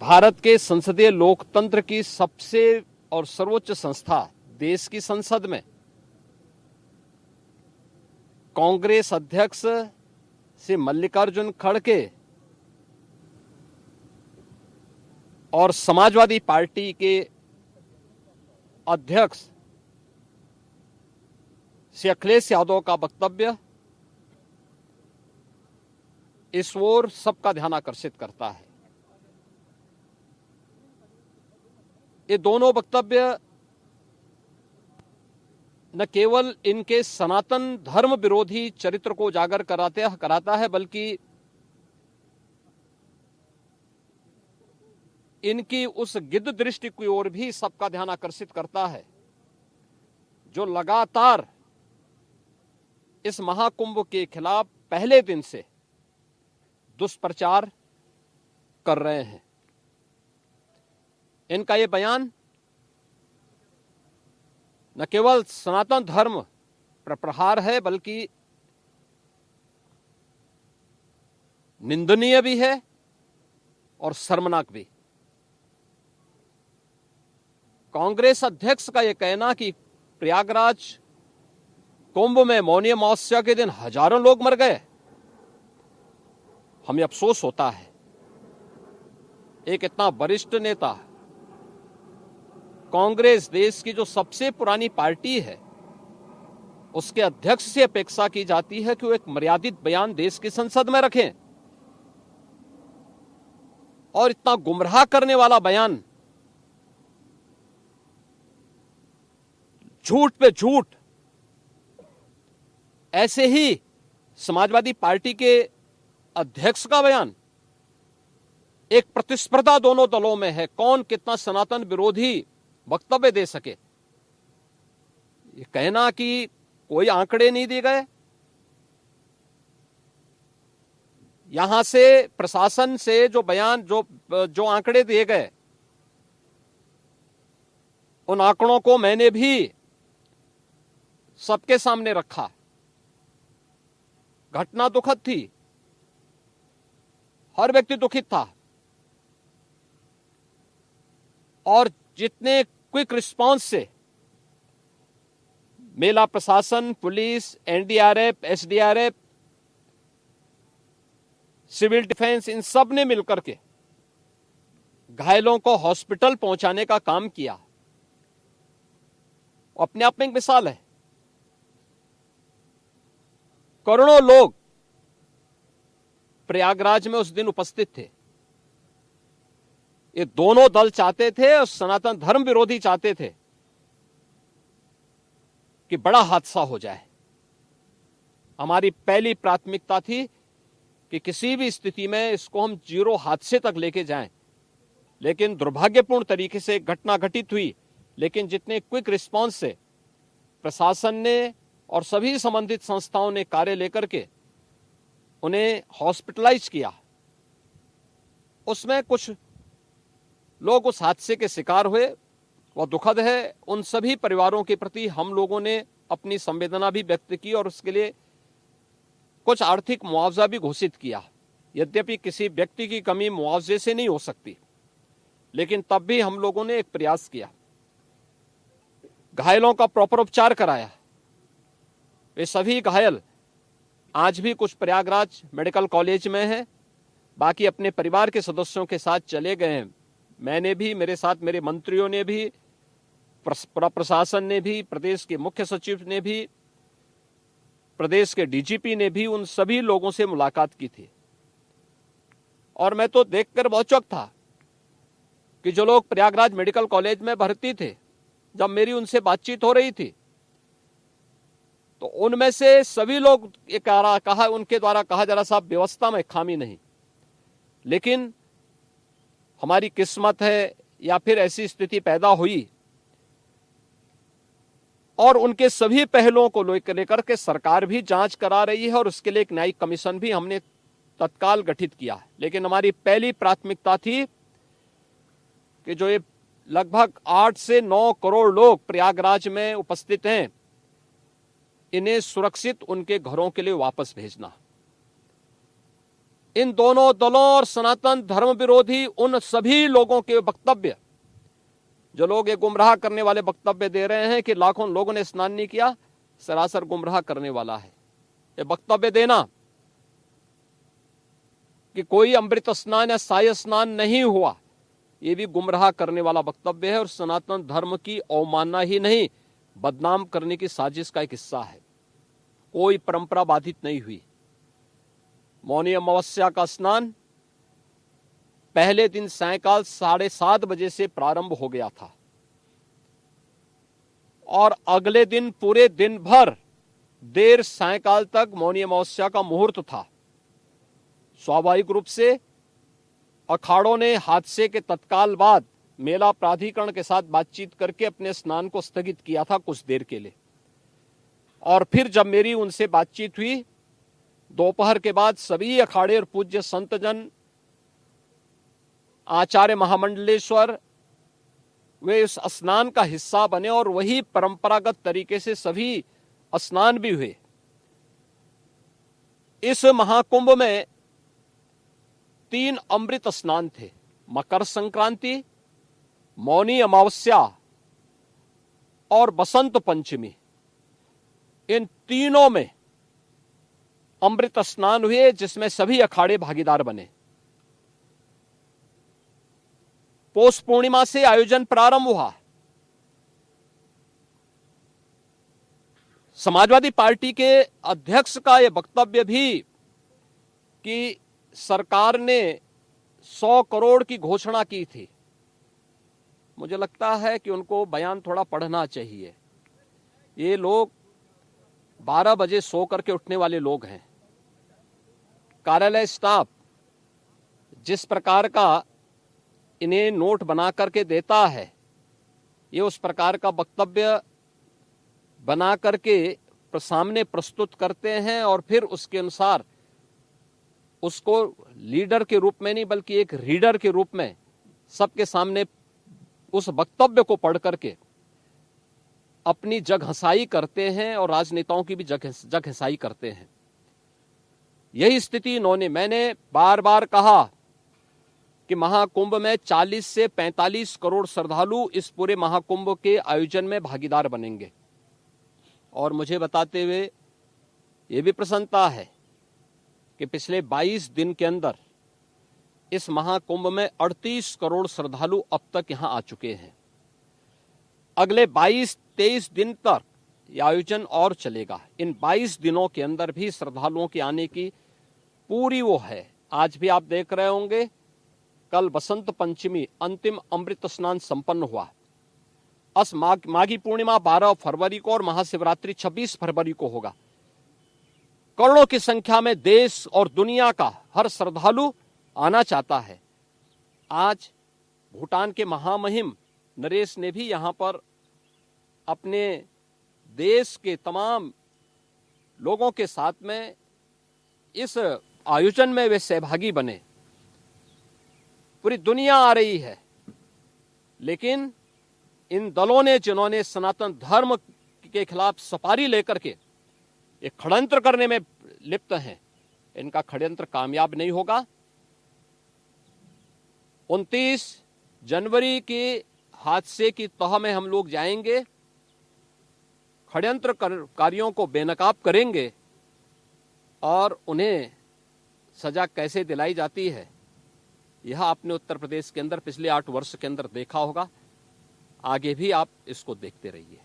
भारत के संसदीय लोकतंत्र की सबसे और सर्वोच्च संस्था देश की संसद में कांग्रेस अध्यक्ष से मल्लिकार्जुन खड़गे और समाजवादी पार्टी के अध्यक्ष श्री अखिलेश यादव का वक्तव्य इस ओर सबका ध्यान आकर्षित करता है। ये दोनों वक्तव्य न केवल इनके सनातन धर्म विरोधी चरित्र को उजागर कराता है, बल्कि इनकी उस गिद्ध दृष्टि की ओर भी सबका ध्यान आकर्षित करता है जो लगातार इस महाकुंभ के खिलाफ पहले दिन से दुष्प्रचार कर रहे हैं। इनका ये बयान न केवल सनातन धर्म पर प्रहार है, बल्कि निंदनीय भी है और शर्मनाक भी। कांग्रेस अध्यक्ष का यह कहना कि प्रयागराज कुंभ में मौनी अमावस्या के दिन हजारों लोग मर गए, हमें अफसोस होता है। एक इतना वरिष्ठ नेता, कांग्रेस देश की जो सबसे पुरानी पार्टी है, उसके अध्यक्ष से अपेक्षा की जाती है कि वो एक मर्यादित बयान देश की संसद में रखें, और इतना गुमराह करने वाला बयान, झूठ पे झूठ, ऐसे ही समाजवादी पार्टी के अध्यक्ष का बयान, एक प्रतिस्पर्धा दोनों दलों में है, कौन कितना सनातन विरोधी वक्तव्य दे सके। ये कहना कि कोई आंकड़े नहीं दिए गए, यहां से प्रशासन से जो बयान जो आंकड़े दिए गए, उन आंकड़ों को मैंने भी सबके सामने रखा। घटना दुखद थी, हर व्यक्ति दुखित था, और जितने क्विक रिस्पांस से मेला प्रशासन, police, NDRF, SDRF, civil defence, इन सब ने मिलकर के घायलों को हॉस्पिटल पहुंचाने का काम किया, अपने आप में एक मिसाल है। करोड़ों लोग प्रयागराज में उस दिन उपस्थित थे। ये दोनों दल चाहते थे और सनातन धर्म विरोधी चाहते थे कि बड़ा हादसा हो जाए। हमारी पहली प्राथमिकता थी कि किसी भी स्थिति में इसको हम जीरो हादसे तक लेके जाएं, लेकिन दुर्भाग्यपूर्ण तरीके से घटना घटित हुई। लेकिन जितने क्विक रिस्पांस से प्रशासन ने और सभी संबंधित संस्थाओं ने कार्य लेकर के उन्हें हॉस्पिटलाइज किया, उसमें कुछ लोग उस हादसे के शिकार हुए, वह दुखद है। उन सभी परिवारों के प्रति हम लोगों ने अपनी संवेदना भी व्यक्त की और उसके लिए कुछ आर्थिक मुआवजा भी घोषित किया। यद्यपि किसी व्यक्ति की कमी मुआवजे से नहीं हो सकती, लेकिन तब भी हम लोगों ने एक प्रयास किया, घायलों का प्रॉपर उपचार कराया। वे सभी घायल आज भी कुछ प्रयागराज मेडिकल कॉलेज में हैं, बाकी अपने परिवार के सदस्यों के साथ चले गए हैं। मैंने भी, मेरे साथ मेरे मंत्रियों ने भी, प्रशासन ने भी, प्रदेश के मुख्य सचिव ने भी, प्रदेश के डीजीपी ने भी उन सभी लोगों से मुलाकात की थी। और मैं तो देखकर बहुत चौंक था कि जो लोग प्रयागराज मेडिकल कॉलेज में भर्ती थे, जब मेरी उनसे बातचीत हो रही थी, तो उनमें से सभी लोग ये कहा, उनके द्वारा कहा जा रहा, साहब व्यवस्था में खामी नहीं, लेकिन हमारी किस्मत है या फिर ऐसी स्थिति पैदा हुई। और उनके सभी पहलुओं को लेकर के सरकार भी जांच करा रही है और उसके लिए एक न्यायिक कमीशन भी हमने तत्काल गठित किया है। लेकिन हमारी पहली प्राथमिकता थी कि जो ये लगभग 8 से 9 करोड़ लोग प्रयागराज में उपस्थित हैं, इन्हें सुरक्षित उनके घरों के लिए वापस भेजना। इन दोनों दलों और सनातन धर्म विरोधी उन सभी लोगों के वक्तव्य, जो लोग ये गुमराह करने वाले वक्तव्य दे रहे हैं कि लाखों लोगों ने स्नान नहीं किया, सरासर गुमराह करने वाला है। ये वक्तव्य देना कि कोई अमृत स्नान या साय स्नान नहीं हुआ, ये भी गुमराह करने वाला वक्तव्य है और सनातन धर्म की अवमानना ही नहीं, बदनाम करने की साजिश का एक हिस्सा है। कोई परंपरा बाधित नहीं हुई। मौनी अमावस्या का स्नान पहले दिन सायंकाल 7:30 बजे से प्रारंभ हो गया था और अगले दिन पूरे दिन भर देर सायंकाल तक मौनी अमावस्या का मुहूर्त था। स्वाभाविक रूप से अखाड़ों ने हादसे के तत्काल बाद मेला प्राधिकरण के साथ बातचीत करके अपने स्नान को स्थगित किया था कुछ देर के लिए, और फिर जब मेरी उनसे बातचीत हुई दोपहर के बाद सभी अखाड़े और पूज्य संतजन, आचार्य महामंडलेश्वर, वे इस स्नान का हिस्सा बने और वही परंपरागत तरीके से सभी स्नान भी हुए। इस महाकुंभ में 3 अमृत स्नान थे, मकर संक्रांति, मौनी अमावस्या और बसंत पंचमी। इन तीनों में अमृत स्नान हुए जिसमें सभी अखाड़े भागीदार बने। पौष पूर्णिमा से आयोजन प्रारंभ हुआ। समाजवादी पार्टी के अध्यक्ष का यह वक्तव्य भी कि सरकार ने 100 करोड़ की घोषणा की थी, मुझे लगता है कि उनको बयान थोड़ा पढ़ना चाहिए। ये लोग 12 बजे सो करके उठने वाले लोग हैं। कार्यालय स्टाफ जिस प्रकार का इन्हें नोट बना करके देता है, ये उस प्रकार का वक्तव्य बना करके सामने प्रस्तुत करते हैं और फिर उसके अनुसार उसको लीडर के रूप में नहीं बल्कि एक रीडर के रूप में सबके सामने उस वक्तव्य को पढ़ करके अपनी जगहंसाई करते हैं और राजनेताओं की भी जगहंसाई करते हैं। यही स्थिति इन्होंने, मैंने बार बार कहा कि महाकुंभ में 40 से 45 करोड़ श्रद्धालु इस पूरे महाकुंभ के आयोजन में भागीदार बनेंगे, और मुझे बताते हुए ये भी प्रसन्नता है कि पिछले 22 दिन के अंदर इस महाकुंभ में 38 करोड़ श्रद्धालु अब तक यहां आ चुके हैं। अगले 22-23 दिन तक यह आयोजन और चलेगा। इन 22 दिनों के अंदर भी श्रद्धालुओं के आने की पूरी वो है। आज भी आप देख रहे होंगे, कल बसंत पंचमी अंतिम अमृत स्नान संपन्न हुआ। माघी पूर्णिमा 12 फरवरी को और महाशिवरात्रि 26 फरवरी को होगा। करोड़ों की संख्या में देश और दुनिया का हर श्रद्धालु आना चाहता है। आज भूटान के महामहिम नरेश ने भी यहां पर अपने देश के तमाम लोगों के साथ में इस आयोजन में वे सहभागी बने। पूरी दुनिया आ रही है, लेकिन इन दलों ने जिन्होंने सनातन धर्म के खिलाफ सफारी लेकर के एक षड्यंत्र करने में लिप्त हैं, इनका षड्यंत्र कामयाब नहीं होगा। 29 जनवरी के हादसे की तह में हम लोग जाएंगे, षड्यंत्रकारियों को बेनकाब करेंगे और उन्हें सजा कैसे दिलाई जाती है यह आपने उत्तर प्रदेश के अंदर पिछले 8 वर्ष के अंदर देखा होगा। आगे भी आप इसको देखते रहिए।